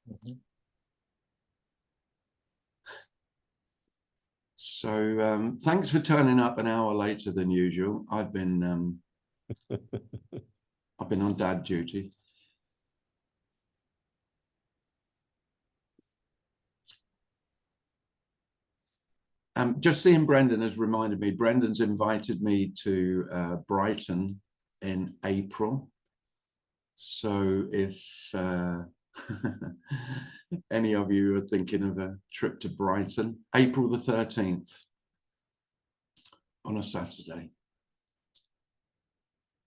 Mhm. So thanks for turning up an hour later than usual. I've been on dad duty. Just seeing Brendan has reminded me. Brendan's invited me to Brighton in April. So if any of you are thinking of a trip to Brighton, April the 13th on a Saturday.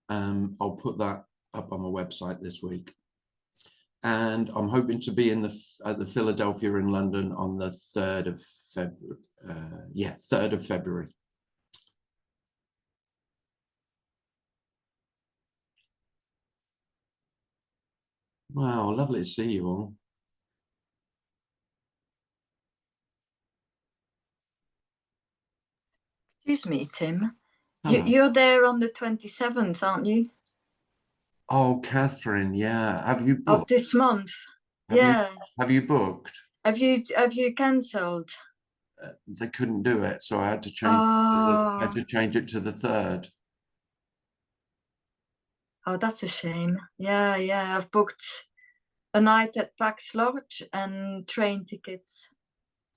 I'll put that up on my website this week. And I'm hoping to be in at the Philadelphia in London on the 3rd of February. 3rd of February. Wow, lovely to see you all. Excuse me, Tim. Hello. You're there on the 27th, aren't you? Oh, Catherine, yeah. Have you booked? Of this month. Have you booked? Have you cancelled? They couldn't do it, so I had to change. Oh. I had to change it to the 3rd. Oh, that's a shame. Yeah, I've booked a night at Pax Lodge and train tickets.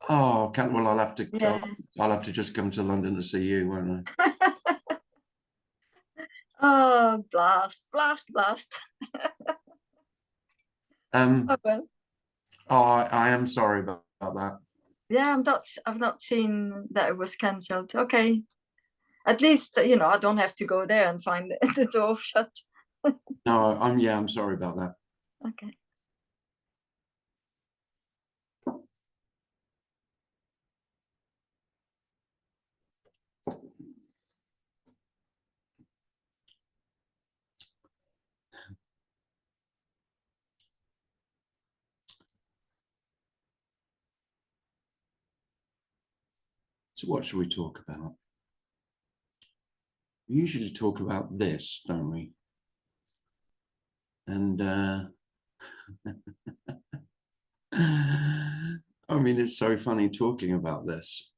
Oh, well, I'll have to. Yeah. I'll have to just come to London to see you, won't I? Oh, blast. Oh, well. I am sorry about that. Yeah, I've not seen that it was cancelled. Okay. At least, I don't have to go there and find the door shut. No, I'm sorry about that. Okay. So what should we talk about? We usually talk about this, don't we? And I mean, it's so funny talking about this.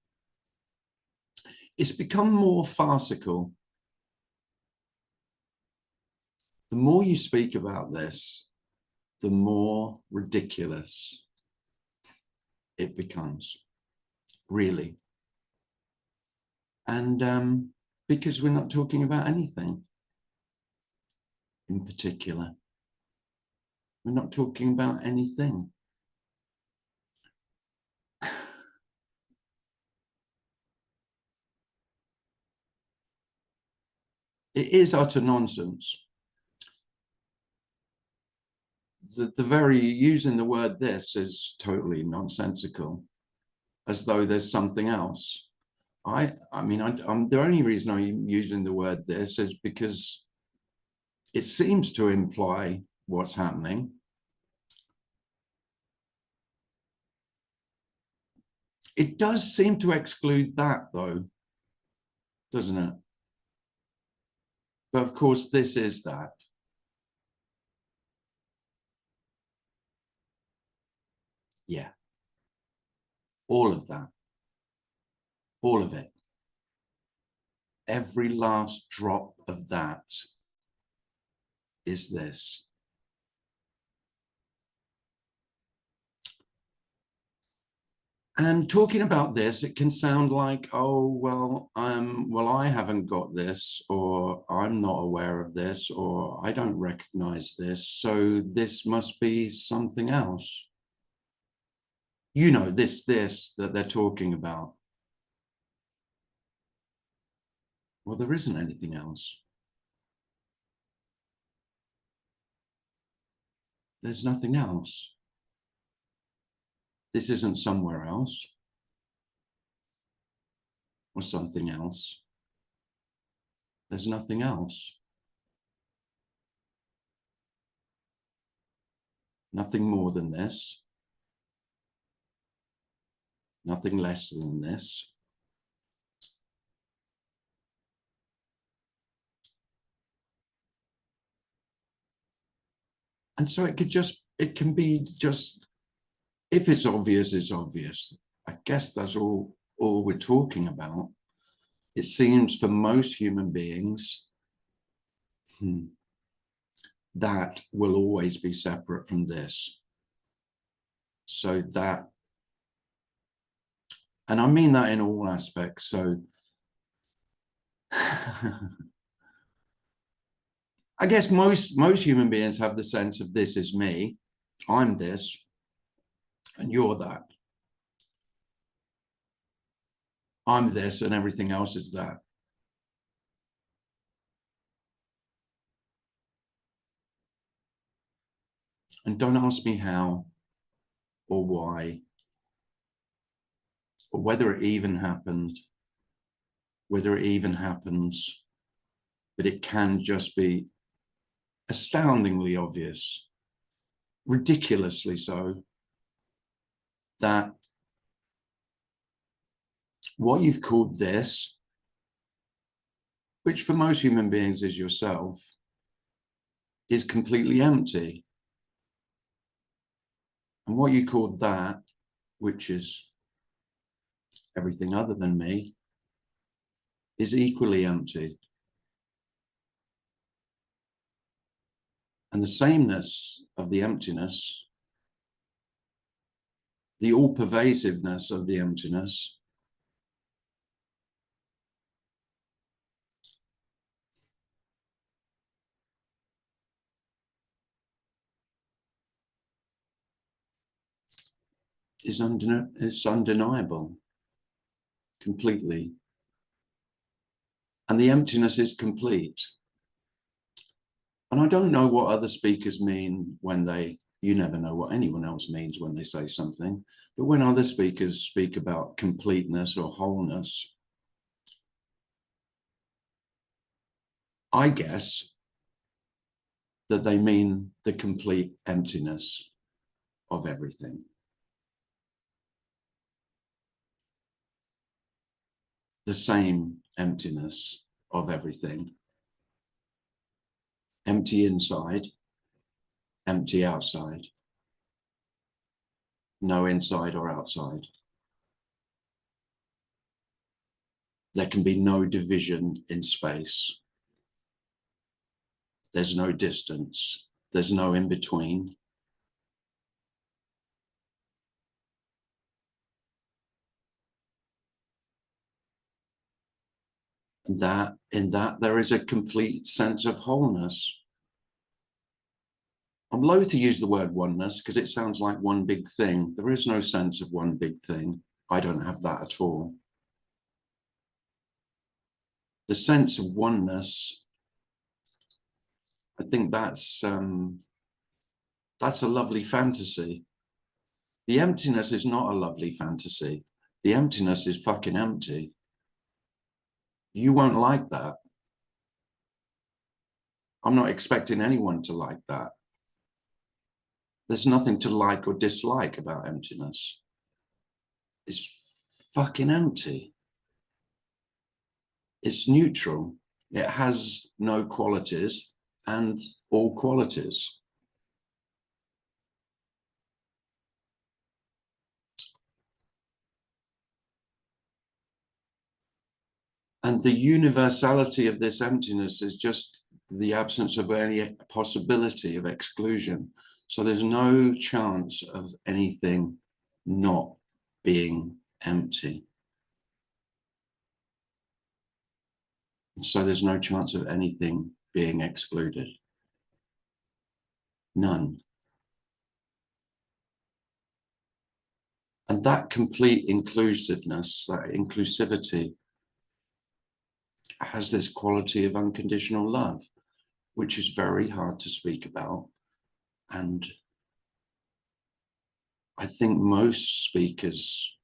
It's become more farcical. The more you speak about this, the more ridiculous it becomes, really. And because we're not talking about anything in particular. We're not talking about anything. It is utter nonsense. The very using the word this is totally nonsensical, as though there's something else. I mean, I'm the only reason I'm using the word this is because it seems to imply what's happening. It does seem to exclude that, though, doesn't it? But of course, this is that. Yeah. All of that. All of it. Every last drop of that is this. And talking about this, it can sound like, oh, well, I haven't got this, or I'm not aware of this, or I don't recognize this, so this must be something else. You know, this that they're talking about. Well, there isn't anything else. There's nothing else. This isn't somewhere else or something else. There's nothing else. Nothing more than this. Nothing less than this. And so it can be just if it's obvious, it's obvious. I guess that's all we're talking about. It seems for most human beings, that will always be separate from this. So that, and I mean that in all aspects. So I guess most human beings have the sense of this is me, I'm this, and you're that. I'm this and everything else is that. And don't ask me how or why or whether it even happened, whether it even happens, but it can just be astoundingly obvious, ridiculously so, that what you've called this, which for most human beings is yourself, is completely empty. And what you call that, which is everything other than me, is equally empty. And the sameness of the emptiness, the all-pervasiveness of the emptiness, is undeniable, completely. And the emptiness is complete. And I don't know what other speakers mean when you never know what anyone else means when they say something, but when other speakers speak about completeness or wholeness, I guess that they mean the complete emptiness of everything. The same emptiness of everything. Empty inside, empty outside. No inside or outside. There can be no division in space. There's no distance. There's no in between. And in that there is a complete sense of wholeness. I'm loath to use the word oneness because it sounds like one big thing. There is no sense of one big thing. I don't have that at all. The sense of oneness, I think that's a lovely fantasy. The emptiness is not a lovely fantasy. The emptiness is fucking empty. You won't like that. I'm not expecting anyone to like that. There's nothing to like or dislike about emptiness. It's fucking empty. It's neutral. It has no qualities and all qualities. And the universality of this emptiness is just the absence of any possibility of exclusion. So there's no chance of anything not being empty. So there's no chance of anything being excluded. None. And that complete inclusiveness, that inclusivity, has this quality of unconditional love, which is very hard to speak about. And I think most speakers,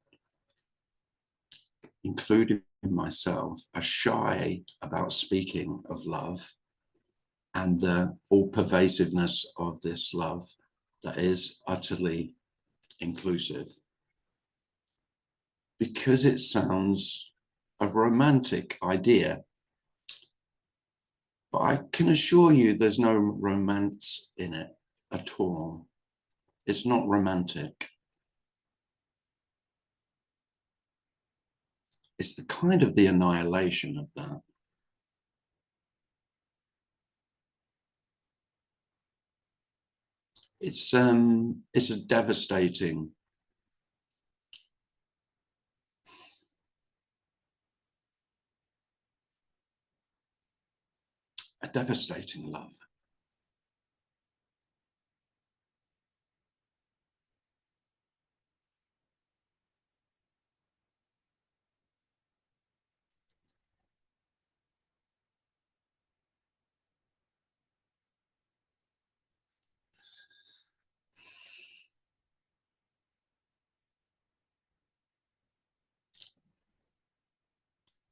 including myself, are shy about speaking of love and the all-pervasiveness of this love that is utterly inclusive, because it sounds a romantic idea. But I can assure you there's no romance in it at all. It's not romantic. it's the kind of the annihilation of that. It's a devastating love.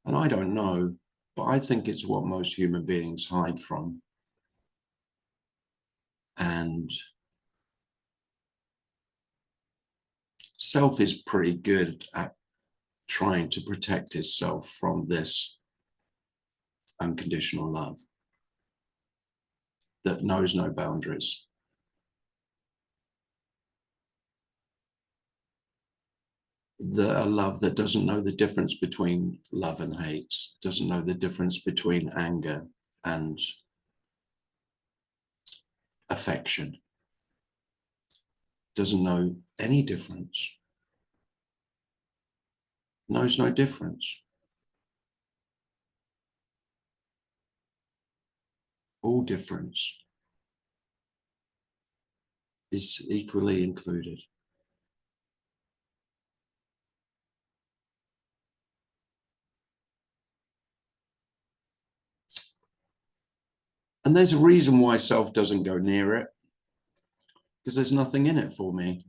And I don't know, but I think it's what most human beings hide from. And self is pretty good at trying to protect itself from this unconditional love that knows no boundaries. A love that doesn't know the difference between love and hate, doesn't know the difference between anger and affection, doesn't know any difference, knows no difference. All difference is equally included. And there's a reason why self doesn't go near it, because there's nothing in it for me.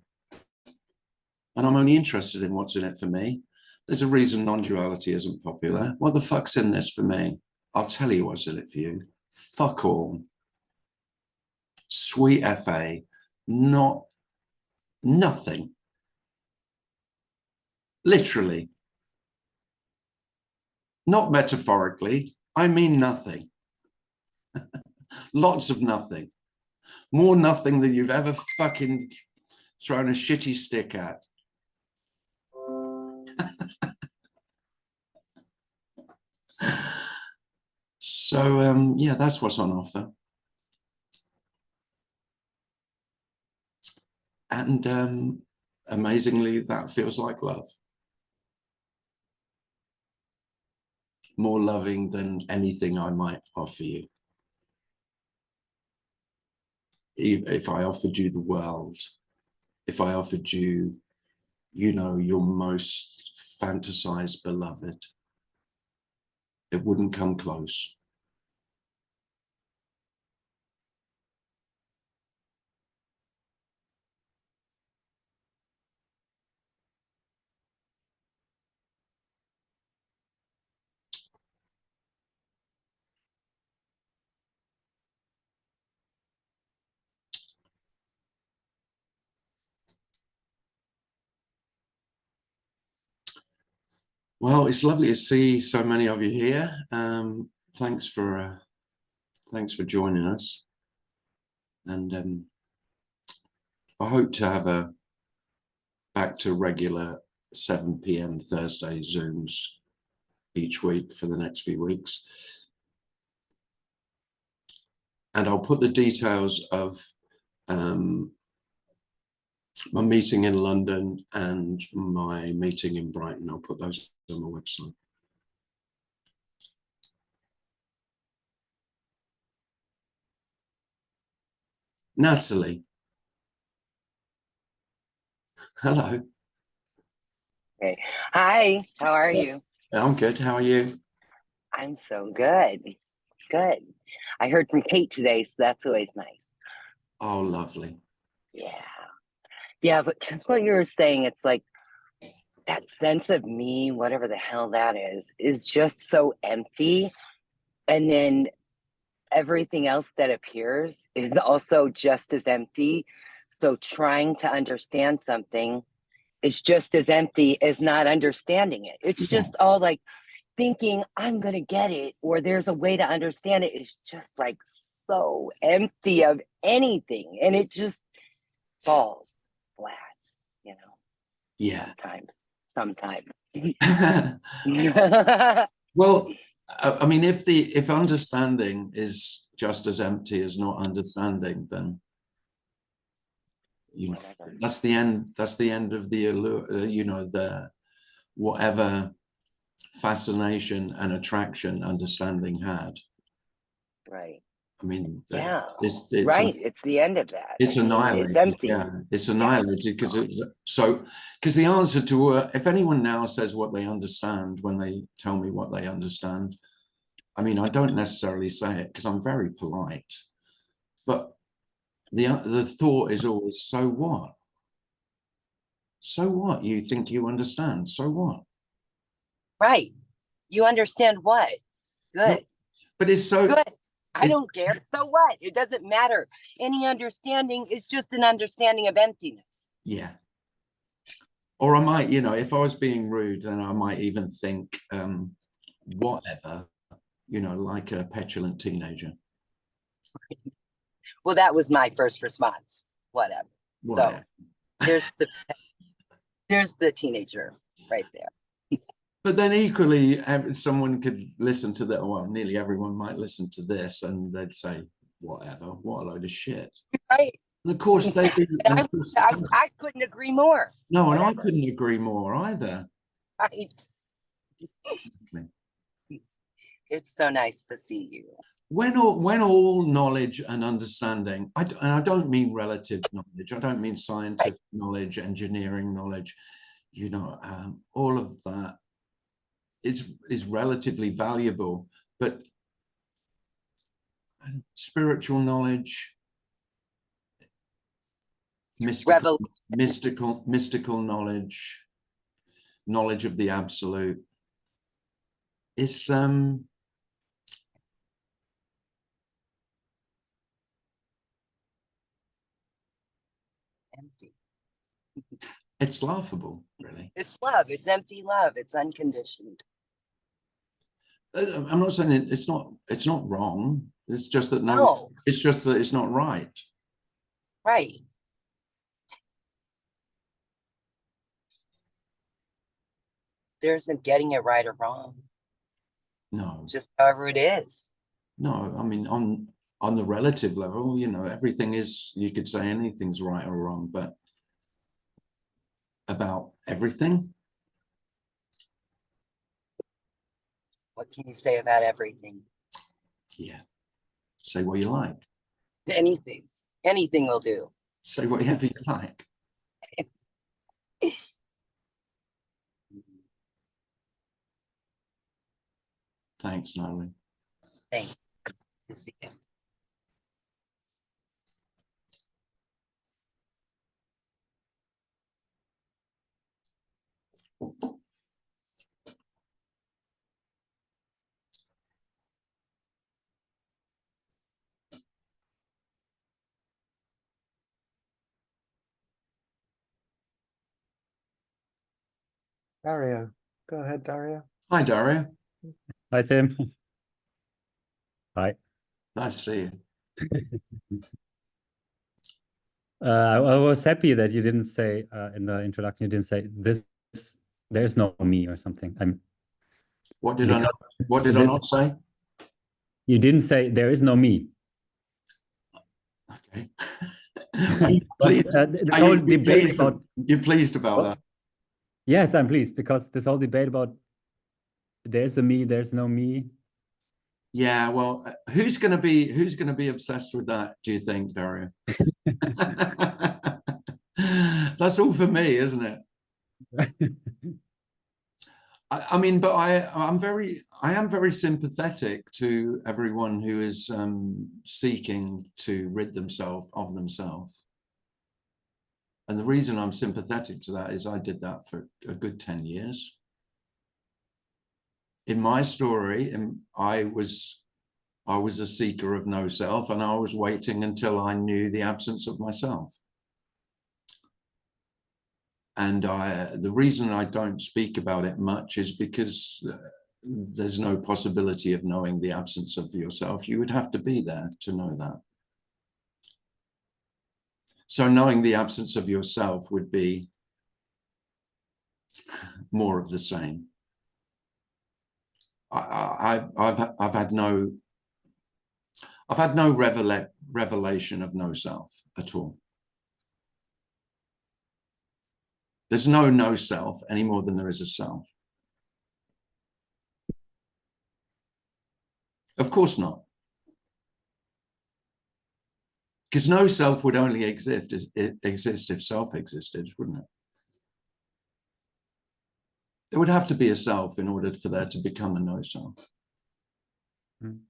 And I'm only interested in what's in it for me. There's a reason non-duality isn't popular. What the fuck's in this for me? I'll tell you what's in it for you. Fuck all. Sweet FA. Nothing. Literally. Not metaphorically. I mean nothing. Lots of nothing. More nothing than you've ever fucking thrown a shitty stick at. So, yeah, that's what's on offer. And amazingly, that feels like love. More loving than anything I might offer you. If I offered you the world, if I offered you, you know, your most fantasized beloved, it wouldn't come close. Well, it's lovely to see so many of you here. Thanks for joining us, and I hope to have a back to regular 7 p.m. Thursday Zooms each week for the next few weeks. And I'll put the details of my meeting in London and my meeting in Brighton. I'll put those on my website. Natalie. Hello. Okay. Hi, how are you? I'm good. How are you? I'm so good. Good. I heard from Kate today, so that's always nice. Oh, lovely. Yeah. Yeah, but just what you were saying, it's like that sense of me, whatever the hell that is just so empty. And then everything else that appears is also just as empty. So trying to understand something is just as empty as not understanding it. It's just all like thinking I'm going to get it or there's a way to understand it is just like so empty of anything. And it just falls flat, you know? Yeah. Sometimes. sometimes. Well, I mean, if understanding is just as empty as not understanding, then you know that's the end. That's the end of the you know, the whatever fascination and attraction understanding had. Right. I mean, Yeah. it's Right. It's the end of that. it's I mean, annihilated. it's empty. Yeah, it's annihilated because because the answer to if anyone now says what they understand when they tell me what they understand, I mean, I don't necessarily say it because I'm very polite, but the thought is always, so what? So what? You think you understand? So what? Right. You understand what? Good. But it's so good. I don't care. So what? It doesn't matter. Any understanding is just an understanding of emptiness. Yeah. Or I might, you know, if I was being rude, then I might even think whatever, you know, like a petulant teenager. Well, that was my first response. Whatever. So there's the teenager right there. But then equally, someone could listen to that. Well, nearly everyone might listen to this, and they'd say, "Whatever, what a load of shit." Right. And of course, they. I couldn't agree more. No, whatever. And I couldn't agree more either. Right. Exactly. It's so nice to see you. When all knowledge and understanding, and I don't mean relative knowledge, I don't mean scientific knowledge, engineering knowledge, you know, all of that is relatively valuable, but spiritual knowledge, mystical knowledge, knowledge of the absolute is empty. It's laughable, really. It's love. It's empty love. It's unconditioned. I'm not saying it's not wrong. It's just that no. It's just that it's not right. Right. There isn't getting it right or wrong. No. Just however it is. No, I mean, on the relative level, you know, everything is, you could say anything's right or wrong, but about everything. What can you say about everything? Yeah. Say what you like. Anything. Anything will do. Say whatever you like. Thanks, Natalie. Thanks. Dario, go ahead, Dario. Hi, Dario. Hi, Tim. Hi. Nice to see you. I was happy that you didn't say in the introduction, you didn't say this, there's no me or something. What did I not say? You didn't say there is no me. Okay. You're pleased about that? Yes, I'm pleased, because this whole debate about there's a me, there's no me. Yeah, well, who's going to be obsessed with that, do you think, Dario? That's all for me, isn't it? I mean, but I am very sympathetic to everyone who is seeking to rid themselves of themselves. And the reason I'm sympathetic to that is I did that for a good 10 years. In my story, I was a seeker of no self, and I was waiting until I knew the absence of myself. And the reason I don't speak about it much is because there's no possibility of knowing the absence of yourself. You would have to be there to know that. So knowing the absence of yourself would be more of the same. I've had no revelation of no self at all. There's no self any more than there is a self. Of course not. Because no self would only exist if self existed, wouldn't it? There would have to be a self in order for there to become a no self. Mm.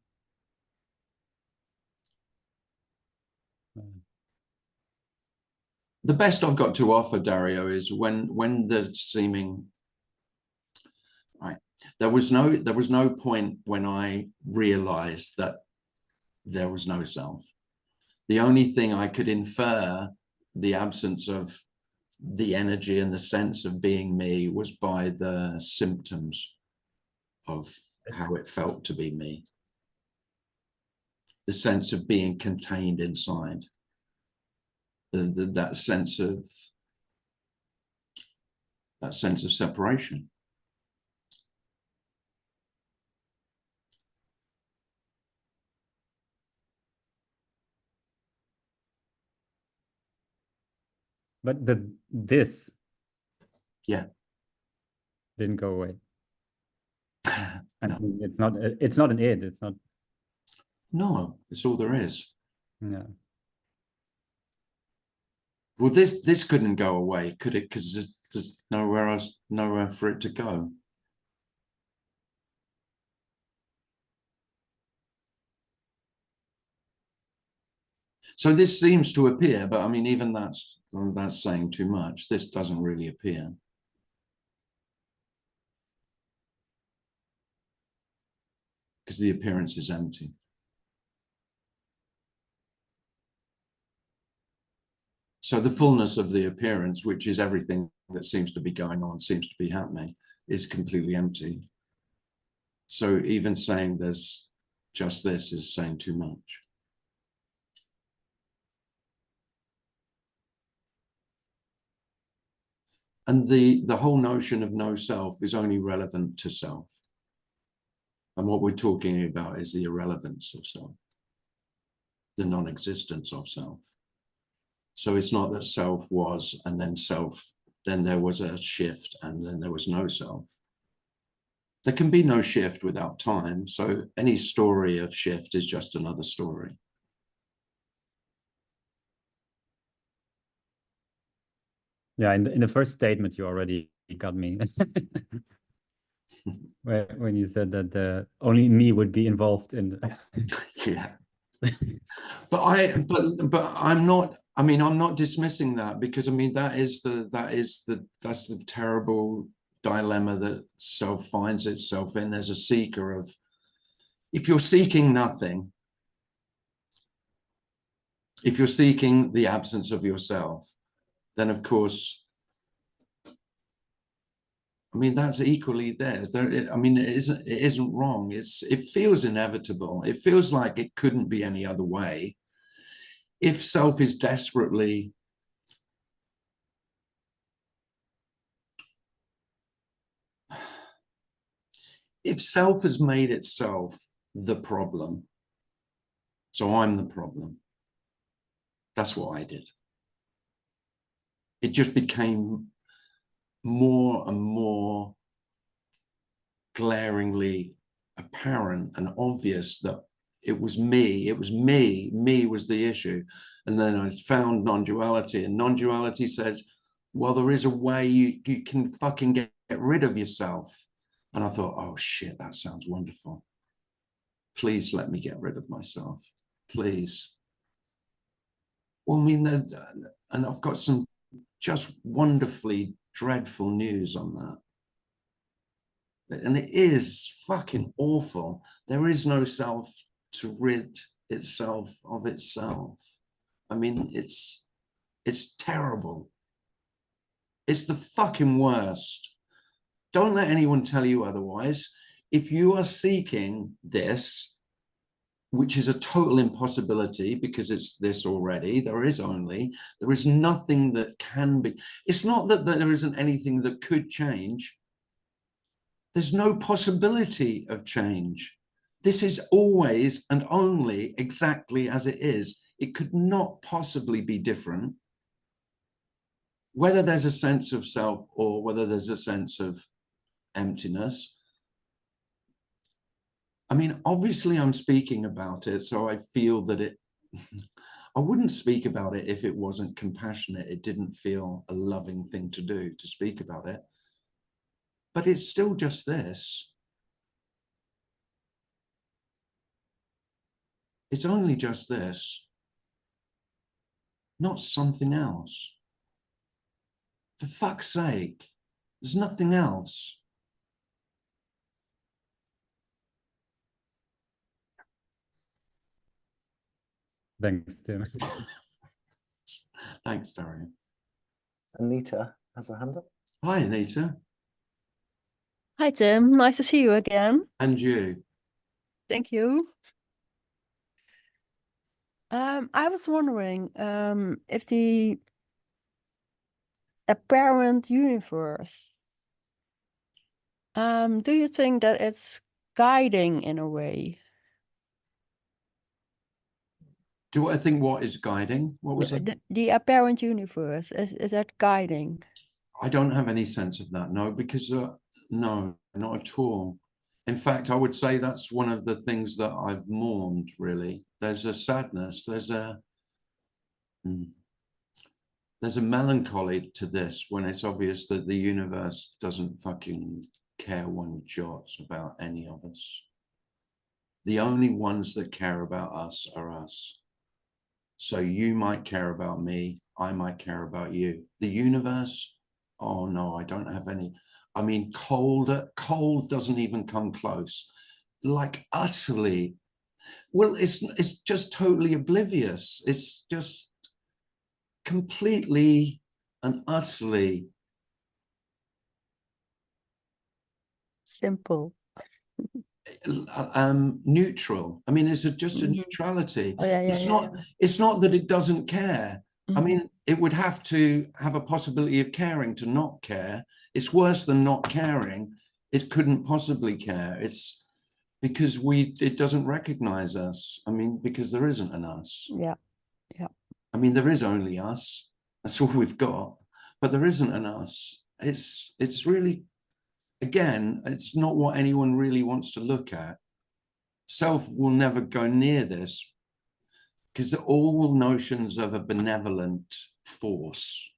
The best I've got to offer, Dario, is when the seeming right. There was no point when I realized that there was no self. The only thing I could infer the absence of the energy and the sense of being me was by the symptoms of how it felt to be me. The sense of being contained inside. That sense of separation. But this Yeah. didn't go away. I No. mean, it's not an id. It's not. No, it's all there is. Yeah. Well, this couldn't go away, could it? Because there's nowhere for it to go. So this seems to appear, but I mean, even that's saying too much. This doesn't really appear. Because the appearance is empty. So the fullness of the appearance, which is everything that seems to be going on, seems to be happening, is completely empty. So even saying there's just this is saying too much. And the whole notion of no self is only relevant to self. And what we're talking about is the irrelevance of self, the non-existence of self. So it's not that self was, and then there was a shift, and then there was no self. There can be no shift without time. So any story of shift is just another story. Yeah, in the first statement, you already got me. When you said that only me would be involved in. Yeah. But I'm not. I mean, I'm not dismissing that, because I mean that's the terrible dilemma that self finds itself in as a seeker of. If you're seeking nothing, if you're seeking the absence of yourself, then of course, I mean, that's equally theirs. I mean, it isn't wrong. It feels inevitable. It feels like it couldn't be any other way. If self is desperately if self has made itself the problem, so I'm the problem. That's what I did. It just became more and more glaringly apparent and obvious that it was me was the issue. And then I found non-duality, and non-duality says, well, there is a way you can fucking get rid of yourself. And I thought, oh shit, that sounds wonderful. Please let me get rid of myself, please. Well, I mean, and I've got some just wonderfully dreadful news on that. And it is fucking awful. There is no self to rid itself of itself. I mean, it's terrible. It's the fucking worst. Don't let anyone tell you otherwise. If you are seeking this, which is a total impossibility because it's this already. There is nothing that can be. It's not that there isn't anything that could change. There's no possibility of change. This is always and only exactly as it is. It could not possibly be different. Whether there's a sense of self or whether there's a sense of emptiness. I mean, obviously I'm speaking about it, so I feel that I wouldn't speak about it if it wasn't compassionate. It didn't feel a loving thing to do, to speak about it. But it's still just this. It's only just this, not something else. For fuck's sake, there's nothing else. Thanks, Tim. Thanks, Darian. Anita has a hand up. Hi, Anita. Hi, Tim. Nice to see you again. And you. Thank you. I was wondering if the apparent universe, do you think that it's guiding in a way? Do I think what is guiding? What was it? The apparent universe, is that guiding? I don't have any sense of that, no, because no, not at all. In fact, I would say that's one of the things that I've mourned, really. There's a sadness, there's a melancholy to this when it's obvious that the universe doesn't fucking care one jot about any of us. The only ones that care about us are us. So you might care about me, I might care about you. The universe, oh no, I don't have any. I mean, cold doesn't even come close. Like utterly, well, it's just totally oblivious. It's just completely and utterly Simple. neutral. I mean, it's just a neutrality. Oh, yeah, It's not that it doesn't care. I Mhm. mean, it would have to have a possibility of caring to not care. It's worse than not caring. It couldn't possibly care. It's because it doesn't recognize us. I mean, because there isn't an us. Yeah. I mean, there is only us. That's all we've got. But there isn't an us. It's really, again, it's not what anyone really wants to look at. Self will never go near this because all notions of a benevolent force,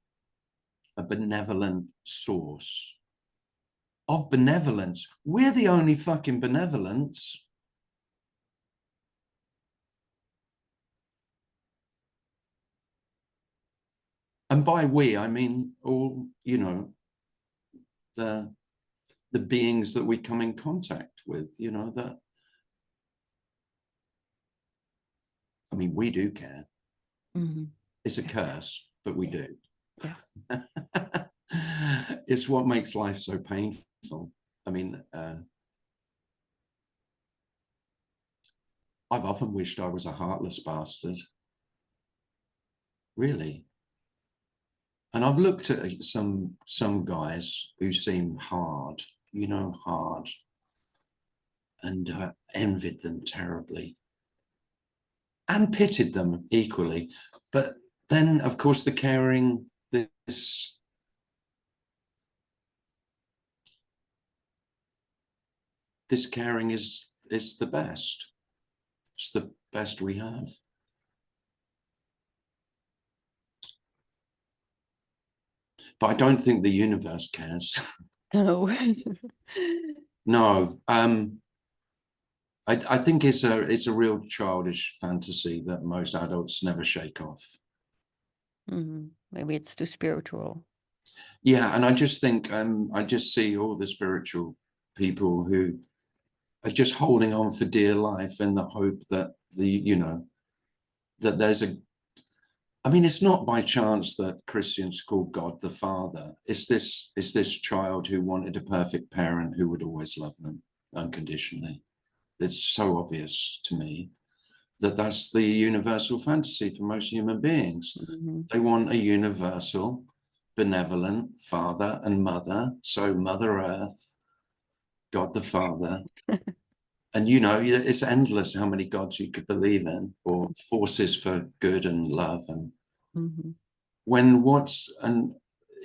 a benevolent source, of benevolence, we're the only fucking benevolence. And by we, I mean all, you know, the beings that we come in contact with, you know, that, I mean, we do care. Mhm. It's a curse, but we do. Yeah. It's what makes life so painful. I mean, I've often wished I was a heartless bastard. Really. And I've looked at some guys who seem hard, you know, hard, and envied them terribly and pitied them equally. But then, of course, the caring, this caring is the best. It's the best we have. But I don't think the universe cares. No. No, I think it's a real childish fantasy that most adults never shake off. Mhm. Maybe it's too spiritual. Yeah, and I just think I just see all the spiritual people who are just holding on for dear life in the hope that that there's a. I mean, it's not by chance that Christians call God the Father. It's this child who wanted a perfect parent who would always love them unconditionally. It's so obvious to me. That's the universal fantasy for most human beings. Mhm. They want a universal, benevolent father and mother. So Mother Earth, God the Father. And, you know, it's endless how many gods you could believe in, or forces for good and love. And Mhm. when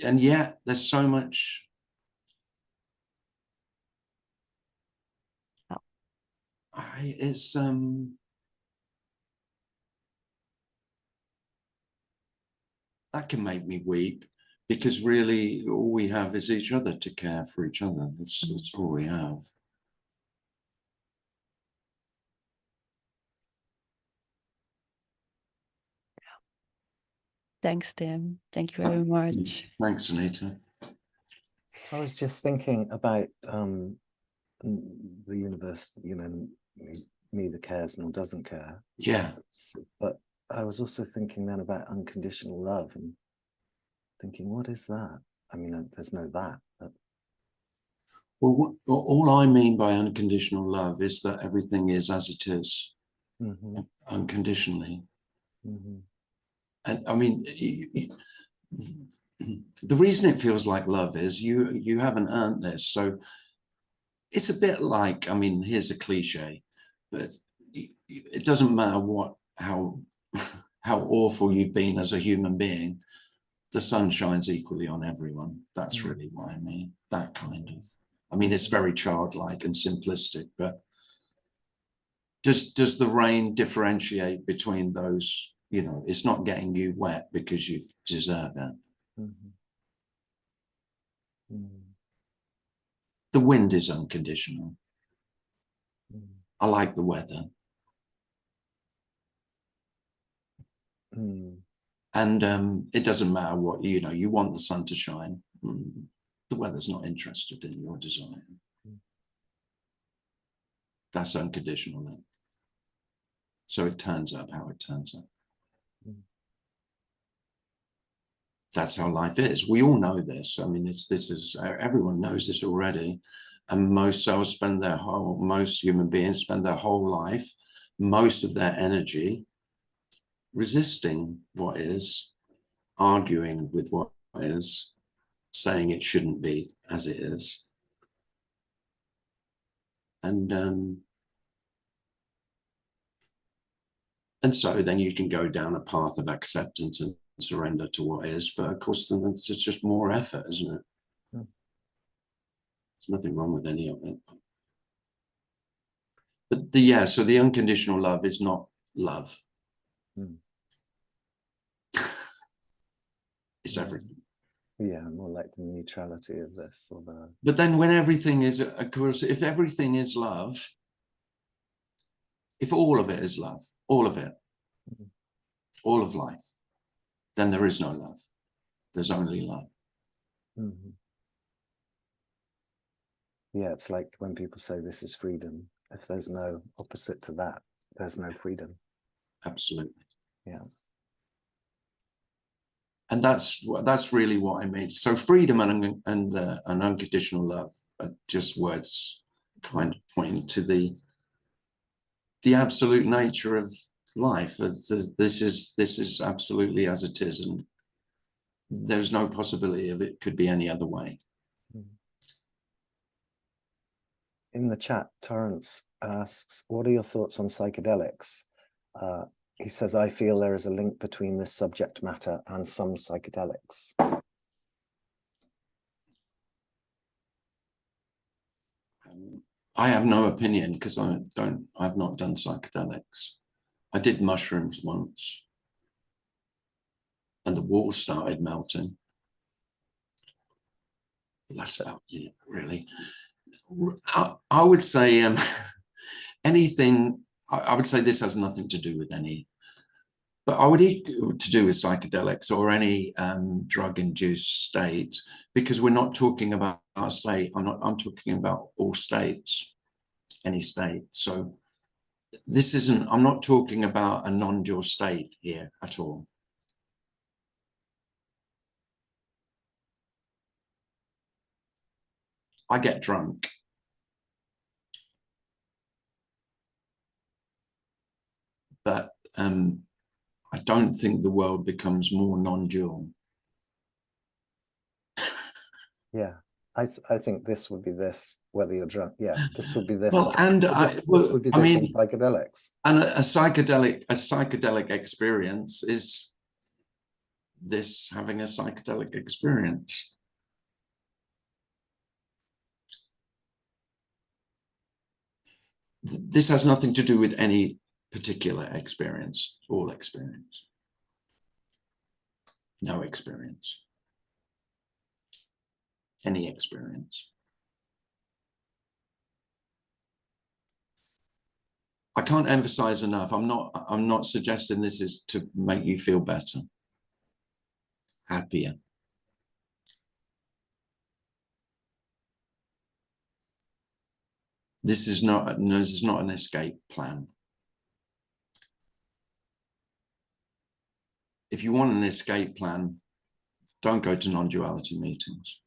and yet there's so much. Oh. It's that can make me weep, because really all we have is each other to care for each other. That's all we have. Thanks, Tim. Thank you very much. Thanks, Anita. I was just thinking about the universe, you know, neither cares nor doesn't care. Yeah. But I was also thinking then about unconditional love and thinking, what is that? I mean, there's no that. But... Well, all I mean by unconditional love is that everything is as it is, unconditionally. And I mean, the reason it feels like love is you haven't earned this. So it's a bit like, I mean, here's a cliche, but it doesn't matter how awful you've been as a human being, the sun shines equally on everyone. That's really what I mean. That kind of, I mean, it's very childlike and simplistic, but does the rain differentiate between those? You know, it's not getting you wet because you deserve it. The wind is unconditional. I like the weather. And it doesn't matter what, you know, you want the sun to shine. The weather's not interested in your desire. That's unconditional love. So it turns up how it turns up. That's how life is. We all know this. I mean, everyone knows this already. And most human beings spend their whole life, most of their energy, resisting what is, arguing with what is, saying it shouldn't be as it is. And so then you can go down a path of acceptance and surrender to what is, but of course then it's just more effort, isn't it? There's nothing wrong with any of it. But so the unconditional love is not love. It's everything. Yeah, more like the neutrality of this. Or the... But then when everything is, of course, if everything is love, if all of it is love, all of it, all of life, then there is no love. There's only love. Yeah, it's like when people say this is freedom. If there's no opposite to that, there's no freedom. Absolutely. Yeah. And that's really what I mean. So freedom and unconditional love are just words kind of pointing to the absolute nature of life. This is absolutely as it is, and there's no possibility of it could be any other way. In the chat, Torrance asks, what are your thoughts on psychedelics? He says, I feel there is a link between this subject matter and some psychedelics. I have no opinion because I've not done psychedelics. I did mushrooms once and the walls started melting. But that's about it, really. I would say anything, I would say this has nothing to do with any, but I would to do with psychedelics or any drug-induced state, because we're not talking about our state. I'm talking about all states, any state. So this isn't, I'm not talking about a non-dual state here at all. I get drunk. But I don't think the world becomes more non-dual. Yeah, I think this would be this, whether you're drunk. Yeah, this would be this. Well, and this would be I this mean, in psychedelics. and a psychedelic experience is this having a psychedelic experience. This has nothing to do with any particular experience, all experience, no experience, any experience. I can't emphasize enough. I'm not suggesting this is to make you feel better, happier. This is not an escape plan. If you want an escape plan, don't go to non-duality meetings.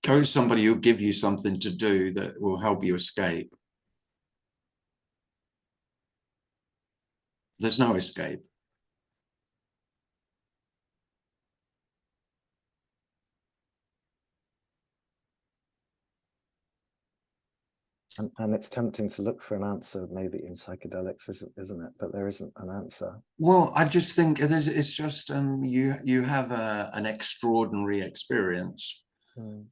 Go to somebody who'll give you something to do that will help you escape. There's no escape. And it's tempting to look for an answer maybe in psychedelics, isn't it? But there isn't an answer. Well, I just think it's just you have an extraordinary experience. Mm.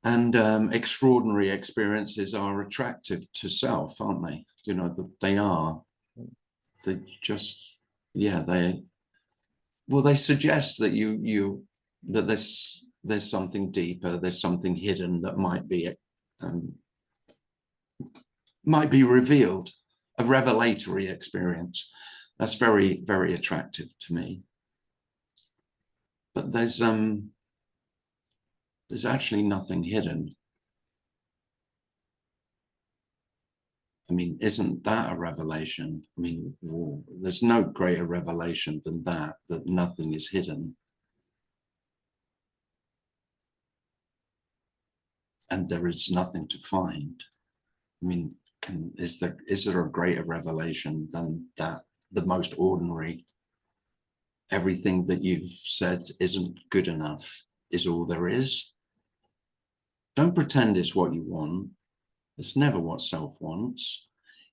And extraordinary experiences are attractive to self, aren't they? You know, they are. They just, yeah, they suggest that that there's something deeper, there's something hidden that might be revealed, a revelatory experience. That's very, very attractive to me. But there's actually nothing hidden. I mean, isn't that a revelation? I mean, there's no greater revelation than that nothing is hidden. And there is nothing to find. I mean, is there a greater revelation than that? The most ordinary, everything that you've said isn't good enough is all there is. Don't pretend it's what you want. It's never what self wants.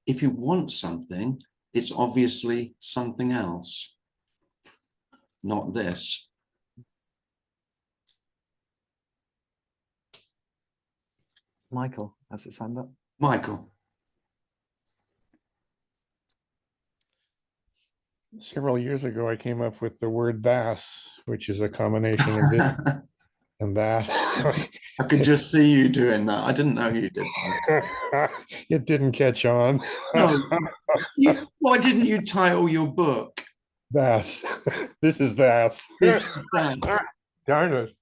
If you want something, it's obviously something else, not this. Michael, has it signed up? Michael. Several years ago, I came up with the word "das," which is a combination of this and that. I could just see you doing that. I didn't know you did that. It didn't catch on. No, why didn't you title your book? Das. This is das. This is das. Darn it.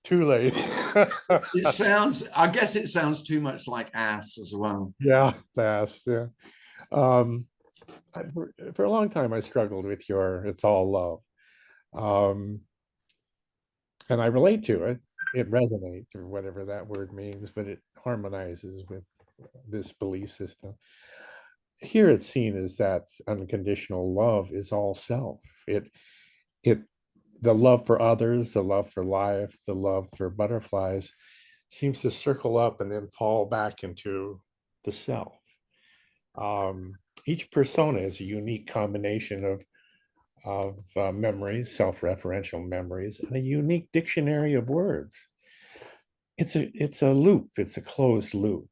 Too late. It sounds, I guess it sounds too much like ass as well. Yeah, das. Yeah. For a long time, I struggled with your "it's all love." And I relate to it. It resonates, or whatever that word means, but it harmonizes with this belief system. Here it's seen as that unconditional love is all self. The love for others, the love for life, the love for butterflies seems to circle up and then fall back into the self. Each persona is a unique combination of memories, self-referential memories, and a unique dictionary of words. It's a loop. It's a closed loop.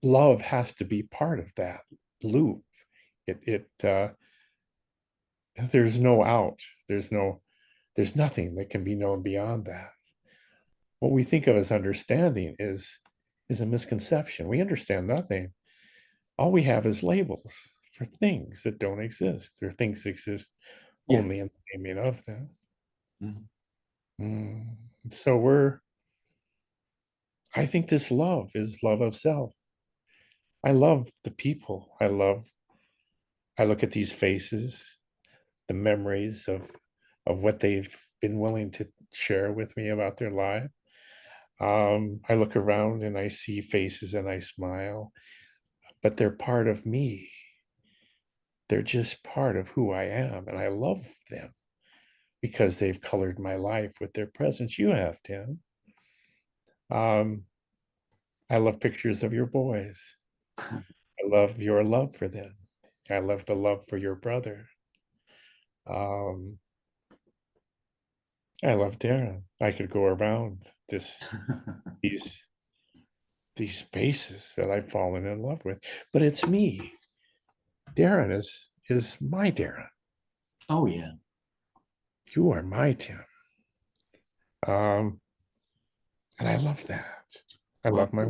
Love has to be part of that loop. There's no out. There's nothing that can be known beyond that. What we think of as understanding is a misconception. We understand nothing. All we have is labels for things that don't exist, or things exist only in the naming of them. So I think this love is love of self. I love the people. I look at these faces, the memories of what they've been willing to share with me about their life. I look around and I see faces and I smile, but they're part of me. They're just part of who I am, and I love them because they've colored my life with their presence. You have, Tim. I love pictures of your boys. I love your love for them. I love the love for your brother. I love Darren. I could go around these spaces that I've fallen in love with, but it's me. Darren is my Darren. Oh yeah. You are my Tim. And I love that. I love my.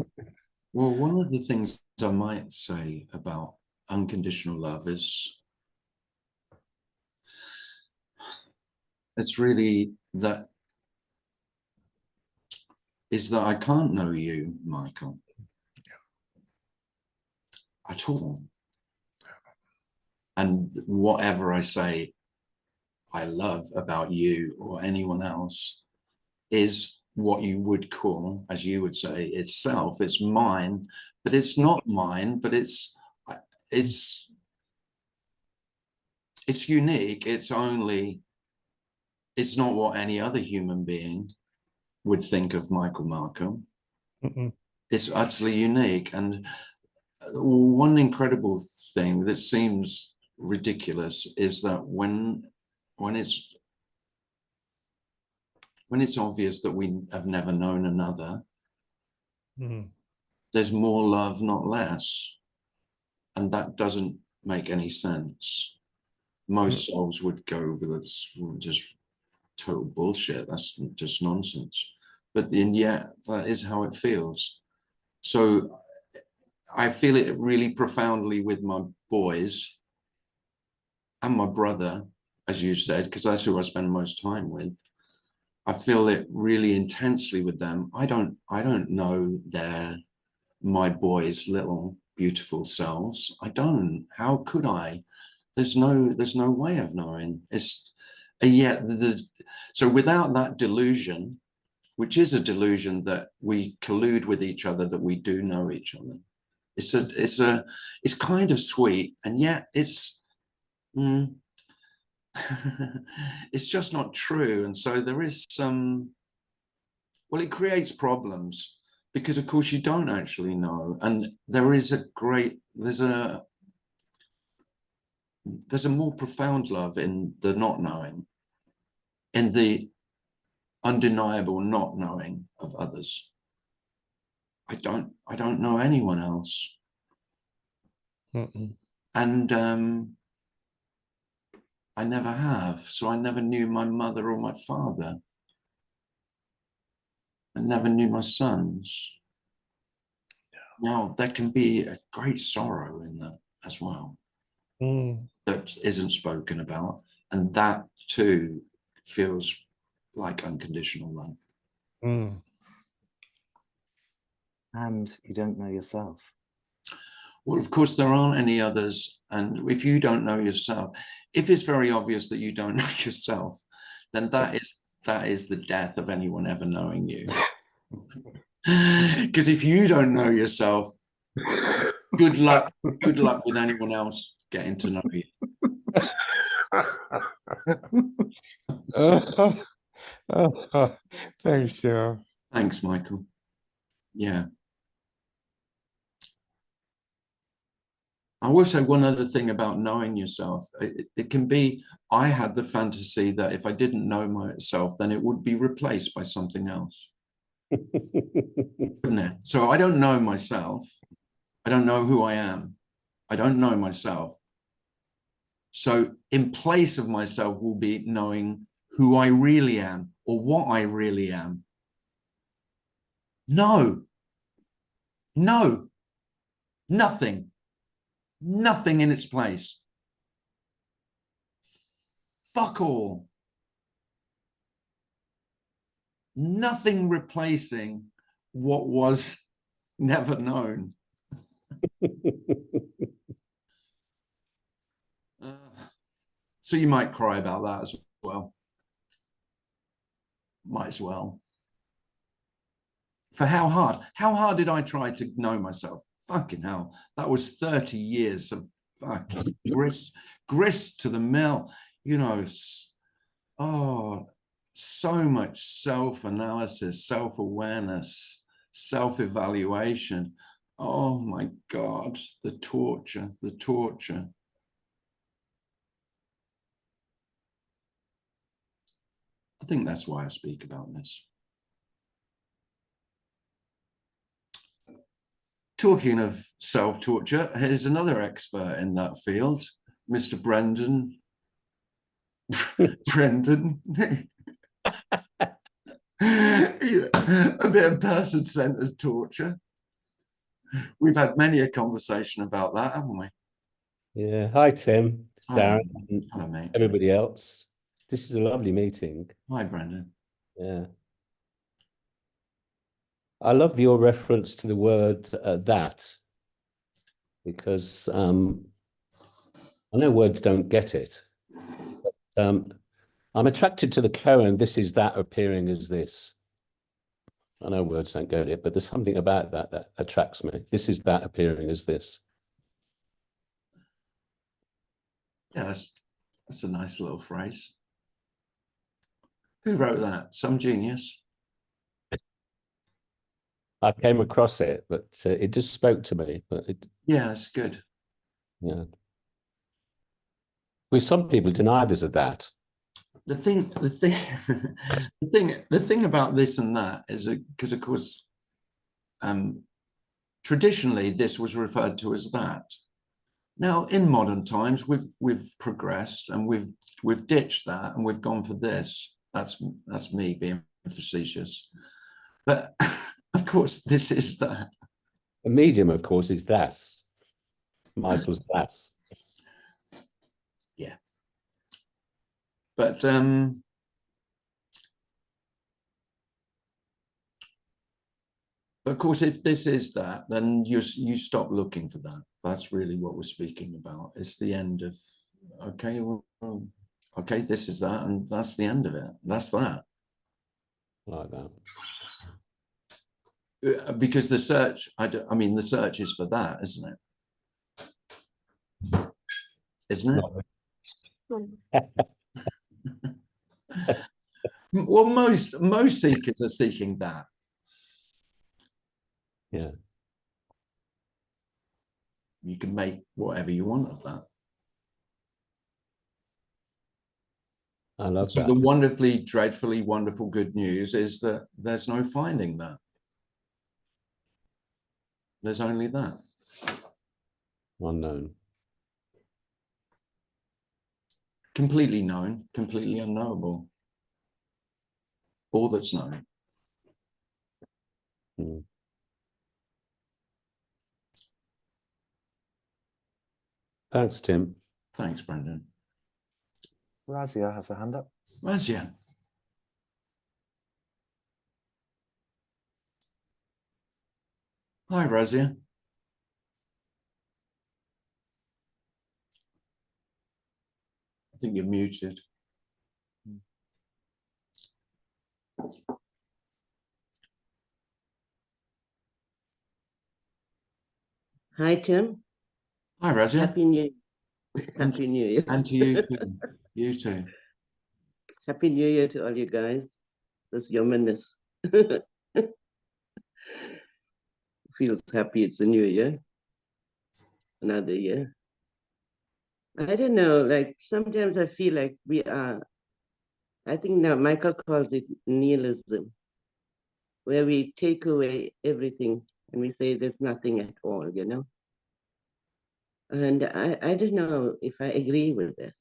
Well, one of the things I might say about unconditional love is it's really that I can't know you, Michael, at all. And whatever I say I love about you or anyone else is what you would call, as you would say, itself. It's mine, but it's not mine, but it's unique. It's not what any other human being would think of Michael Markham. It's utterly unique. And one incredible thing that seems ridiculous is that when it's obvious that we have never known another, there's more love, not less. And that doesn't make any sense. Most souls would go over this just total bullshit. That's just nonsense. But yet that is how it feels. So I feel it really profoundly with my boys and my brother, as you said, because that's who I spend most time with. I feel it really intensely with them. I don't know my boys' little beautiful selves. I don't. How could I? There's no way of knowing. It's yet so without that delusion, which is a delusion that we collude with each other, that we do know each other. It's kind of sweet, and yet it's it's just not true. And so there is it creates problems because of course you don't actually know. And there's a more profound love in the not knowing, in the undeniable not knowing of others. I don't know anyone else. And I never have. So I never knew my mother or my father. I never knew my sons. Now, there can be a great sorrow in that as well, that isn't spoken about. And that too feels like unconditional love. And you don't know yourself. Well, of course, there aren't any others. And if you don't know yourself, if it's very obvious that you don't know yourself, then that is the death of anyone ever knowing you. Because if you don't know yourself, good luck with anyone else getting to know you. Thanks, Joe. Thanks, Michael. Yeah. I will say one other thing about knowing yourself. It can be, I had the fantasy that if I didn't know myself, then it would be replaced by something else. Wouldn't it? So I don't know myself. I don't know who I am. I don't know myself. So in place of myself will be knowing who I really am or what I really am. No, nothing in its place. Fuck all. Nothing replacing what was never known. So you might cry about that as well. Might as well. For how hard did I try to know myself? Fucking hell, that was 30 years of fucking grist to the mill, you know. Oh, so much self-analysis, self-awareness, self-evaluation. Oh my God, the torture, the torture. I think that's why I speak about this. Talking of self-torture, here's another expert in that field, Mr. Brendan. Brendan. A bit of person-centered torture. We've had many a conversation about that, haven't we? Yeah. Hi, Tim, Hello. Darren, and Hello, mate. everybody else. This is a lovely meeting. Hi, Brendan. Yeah. I love your reference to the word that, because I know words don't get it. But, I'm attracted to the koan, this is that appearing as this. I know words don't get it, but there's something about that that attracts me. This is that appearing as this. Yeah, that's a nice little phrase. Who wrote that? Some genius. I came across it, but it just spoke to me. But Yeah, it's good. yeah. Well, some people deny there's a that. The thing about this and that is because, of course, traditionally this was referred to as that. Now, in modern times, we've progressed and we've ditched that and we've gone for this. That's me being facetious, but of course, this is that. The medium, of course, is das. Michael's das. Yeah, but of course, if this is that, then you stop looking for that. That's really what we're speaking about. It's the end of, okay, well, okay, this is that, and that's the end of it. That's that. Like that. Because the search, I mean, the search is for that, isn't it? Isn't it? Well, most seekers are seeking that. Yeah. You can make whatever you want of that. I love So that. the wonderfully, dreadfully wonderful good news is that there's no finding that. There's only that. Unknown. Completely known, completely unknowable. All that's known. Mm. Thanks, Tim. Thanks, Brendan. Razia has a hand up. Razia. Hi, Razia. I think you're muted. Hi, Tim. Hi, Razia. Happy New Happy New Year. And to you too. You too. Happy New Year to all you guys. This Yeomaness. Feels happy it's a new year. Another year. I don't know, like sometimes I feel like we are, I think now Michael calls it nihilism, where we take away everything and we say there's nothing at all, you know? And I don't know if I agree with that.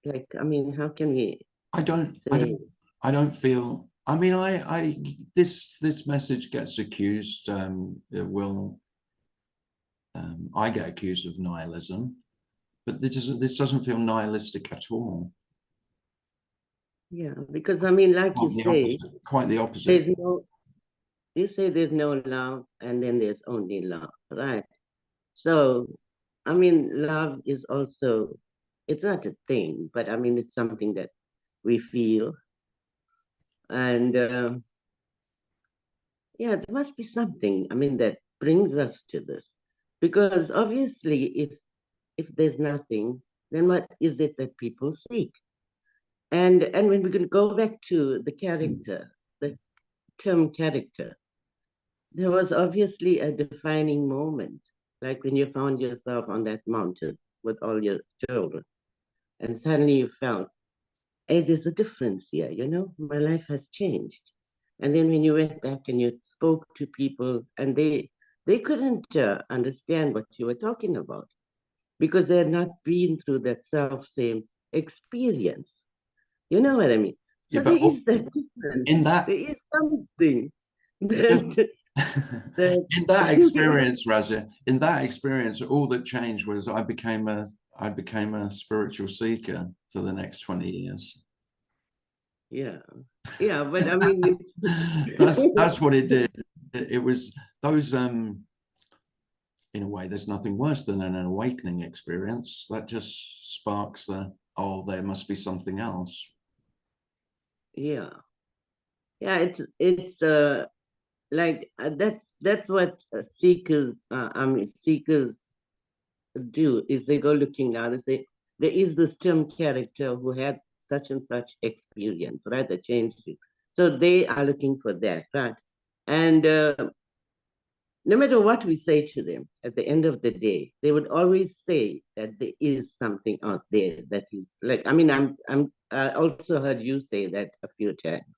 Like, I mean, how can we I don't feel, I mean, this message gets accused, I get accused of nihilism, but this doesn't feel nihilistic at all. Yeah, because I mean, like you say, quite the opposite. You say there's no love and then there's only love, right? So, I mean, love is also, it's not a thing, but I mean, it's something that we feel. And yeah, there must be something, I mean, that brings us to this. Because obviously, if there's nothing, then what is it that people seek? And when we can go back to the character, the term character, there was obviously a defining moment, like when you found yourself on that mountain with all your children, and suddenly you felt, hey, there's a difference here, you know, my life has changed. And then when you went back and you spoke to people, and they couldn't understand what you were talking about because they had not been through that same experience. You know what I mean? So Yeah, there but is that difference. in that There is something that, in that experience, Razia, in that experience, all that changed was I became a spiritual seeker for the next 20 years. yeah, yeah, but I mean, that's what it did. It was those in a way, there's nothing worse than an awakening experience. That just sparks the, oh, there must be something else. yeah, yeah, it's like that's what seekers seekers do, is they go looking down and say there is this term character who had such and such experience, right, that changed it. So they are looking for that, right? And no matter what we say to them, at the end of the day, they would always say that there is something out there that is like, I mean, I also heard you say that a few times.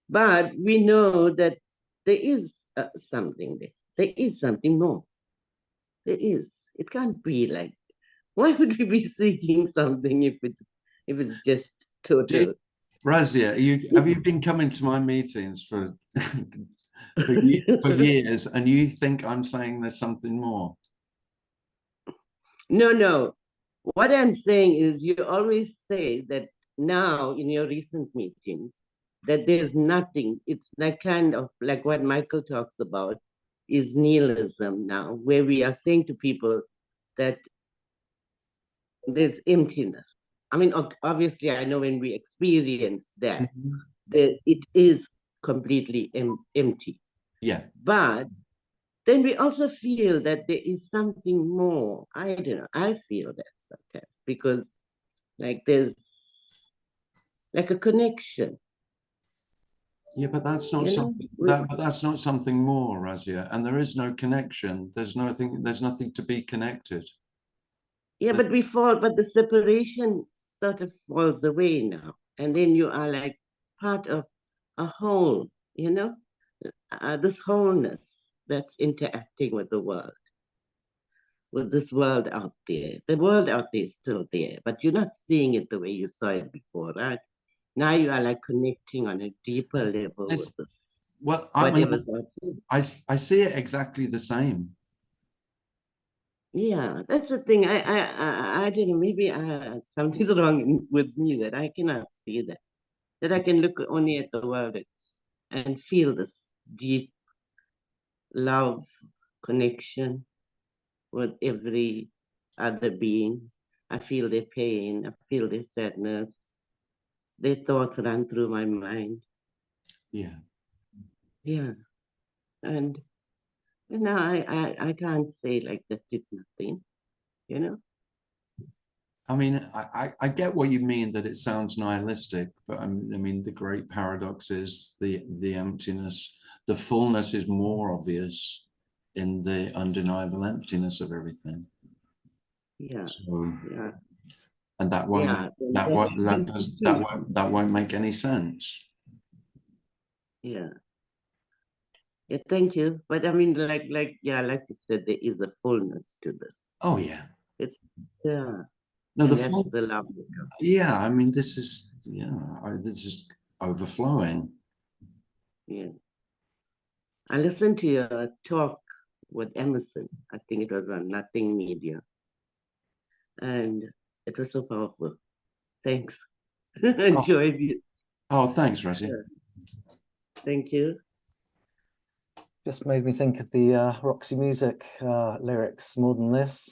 But we know that there is something there. There is something more. There is. It can't be like, why would we be seeking something if it's just total? Razia, have you been coming to my meetings for for years, and you think I'm saying there's something more? No. What I'm saying is you always say that now in your recent meetings that there's nothing. It's like kind of like what Michael talks about is nihilism now, where we are saying to people that there's emptiness. I mean, obviously, I know when we experience that, it is completely empty. Yeah. But then we also feel that there is something more. I don't know. I feel that sometimes because, like, there's like a connection. Yeah, but that's not something. But that's not something more, Razia. And there is no connection. There's nothing to be connected. Yeah, but but the separation sort of falls away now. And then you are like part of a whole, you know, this wholeness that's interacting with the world, with this world out there. The world out there is still there, but you're not seeing it the way you saw it before, right? Now you are like connecting on a deeper level with this. Well, I mean, I see it exactly the same. Yeah, that's the thing. I don't know. Maybe something's wrong with me that I cannot see that. That I can look only at the world and feel this deep love connection with every other being. I feel their pain. I feel their sadness. Their thoughts run through my mind. Yeah. Yeah, and you know, I can't say like that it's nothing. You know. I mean, I get what you mean, that it sounds nihilistic, but I mean, the great paradox is the emptiness, the fullness is more obvious in the undeniable emptiness of everything. Yeah. So, yeah. And that won't that won't make any sense. Yeah. Yeah, thank you. But I mean, like you said, there is a fullness to this. Oh yeah. It's yeah. No, the full. The love. Yeah, I mean, this is this is overflowing. Yeah. I listened to your talk with Emerson. I think it was on Nothing Media, and it was so powerful. Thanks. Enjoyed it. Oh, thanks, Razia. Thank you. Just made me think of the Roxy Music lyrics. More than this,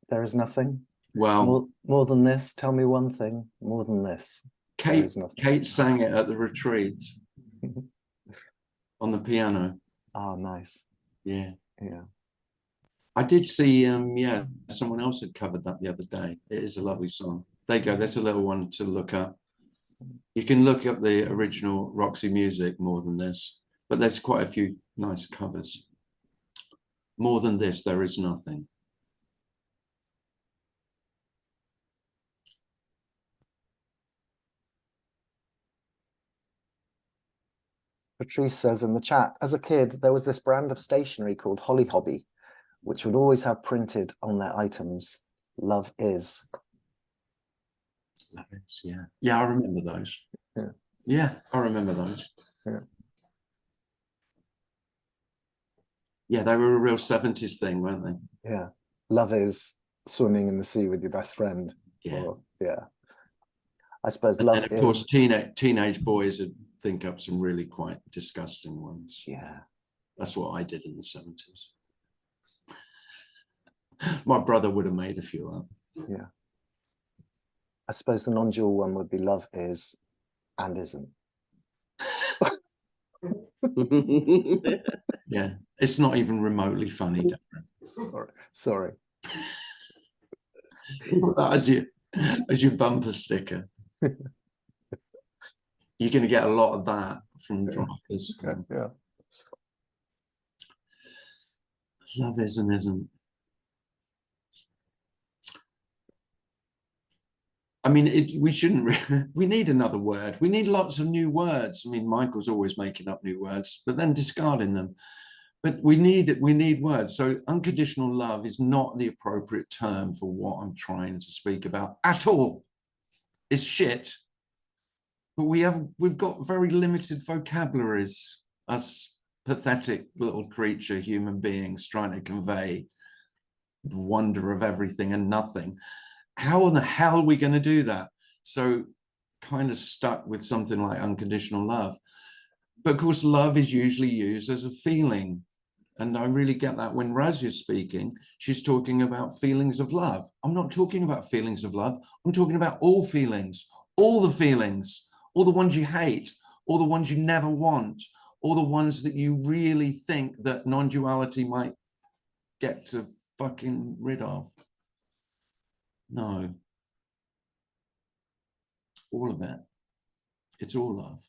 there is nothing. Well, more than this, tell me one thing. More than this, Kate sang it at the retreat. on the piano. Oh, nice. Yeah. Yeah. I did see, yeah, someone else had covered that the other day. It is a lovely song. There you go. That's a little one to look up. You can look up the original Roxy Music, More Than This, but there's quite a few nice covers. More Than This, There Is Nothing. Patrice says in the chat, as a kid, there was this brand of stationery called Holly Hobby, which would always have printed on their items, "Love Is." Love Is, yeah. Yeah, I remember those. Yeah. Yeah, I remember those. Yeah. Yeah, they were a real 70s thing, weren't they? Yeah. Love is swimming in the sea with your best friend. Yeah. Or, yeah. I suppose And love of is. course, teenage boys would think up some really quite disgusting ones. Yeah. That's what I did in the 70s. My brother would have made a few up. Yeah. I suppose the non-dual one would be love is and isn't. Yeah, it's not even remotely funny, Darren. Sorry. Put that as your bumper sticker. You're going to get a lot of that from drivers. Yeah. Love is and isn't. I mean, we shouldn't. We need another word. We need lots of new words. I mean, Michael's always making up new words, but then discarding them. But we need words. So unconditional love is not the appropriate term for what I'm trying to speak about at all. It's shit. But we've got very limited vocabularies, us pathetic little creature human beings trying to convey the wonder of everything and nothing. How in the hell are we going to do that? So kind of stuck with something like unconditional love. But of course, love is usually used as a feeling. And I really get that when Raz is speaking, she's talking about feelings of love. I'm not talking about feelings of love. I'm talking about all feelings, all the feelings, all the ones you hate, all the ones you never want, all the ones that you really think that non-duality might get to fucking rid of. No. All of it. It's all love.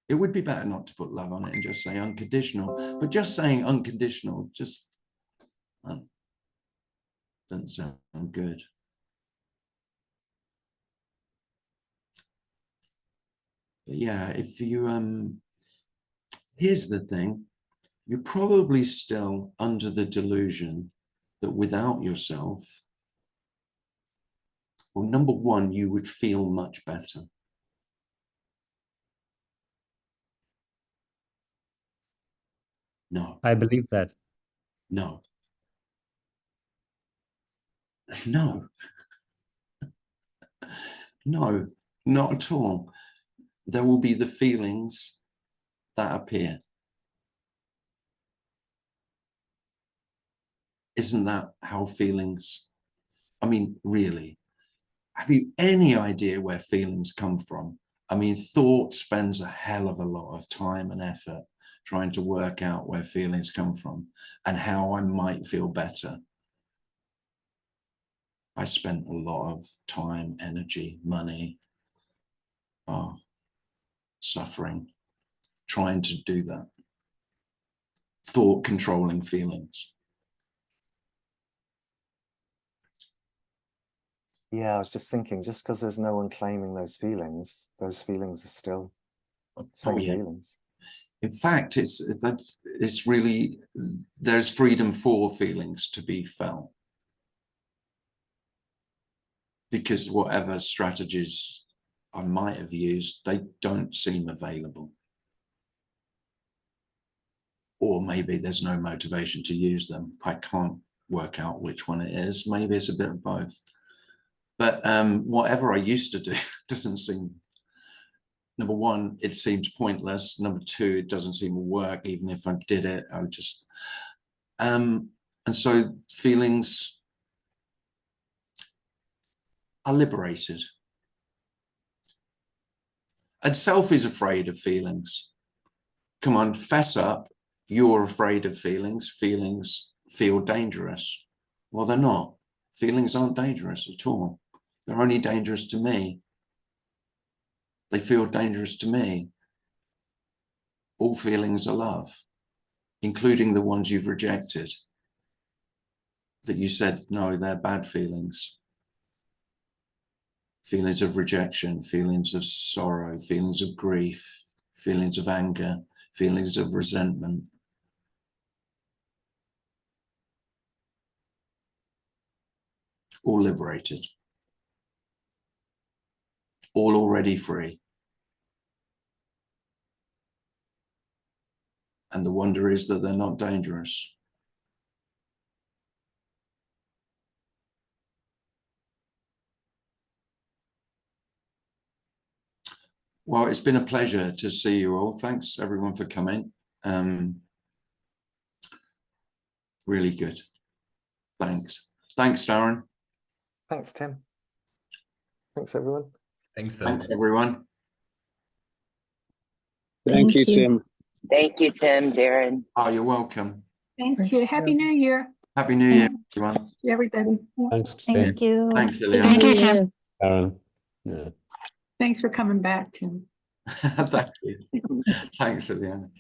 It would be better not to put love on it and just say unconditional, but just saying unconditional just doesn't sound good. But yeah, if you, here's the thing, you're probably still under the delusion that without yourself, well, number one, you would feel much better. No. I believe that. No. No. No, not at all. There will be the feelings that appear. Isn't that how feelings, I mean, really, have you any idea where feelings come from? I mean, thought spends a hell of a lot of time and effort trying to work out where feelings come from and how I might feel better. I spent a lot of time, energy, money, suffering, trying to do that. Thought controlling feelings. Yeah, I was just thinking, just because there's no one claiming those feelings are still same feelings. In fact, it's really, there's freedom for feelings to be felt. Because whatever strategies I might have used, they don't seem available. Or maybe there's no motivation to use them. I can't work out which one it is. Maybe it's a bit of both. But whatever I used to do doesn't seem, number one, it seems pointless. Number two, it doesn't seem to work. Even if I did it, I would just, and so feelings are liberated. And self is afraid of feelings. Come on, fess up. You're afraid of feelings. Feelings feel dangerous. Well, they're not. Feelings aren't dangerous at all. They're only dangerous to me. They feel dangerous to me. All feelings are love, including the ones you've rejected, that you said, no, they're bad feelings. Feelings of rejection, feelings of sorrow, feelings of grief, feelings of anger, feelings of resentment. All liberated. All already free. And the wonder is that they're not dangerous. Well, it's been a pleasure to see you all. Thanks everyone for coming. Really good. Thanks. Thanks, Darren. Thanks, Tim. Thanks, everyone. Thanks, Tim. Thanks, everyone. Thank you, Tim. Thank you, Tim, Darren. Oh, you're welcome. Thank you. Happy New Year Happy New Year, everyone. to everybody. Yeah. Thanks, Thank Tim. you. Thanks, Thank Liliana. you, Tim. Aaron. Yeah. Thanks for coming back, Tim. Thank you. Thanks, Liliana.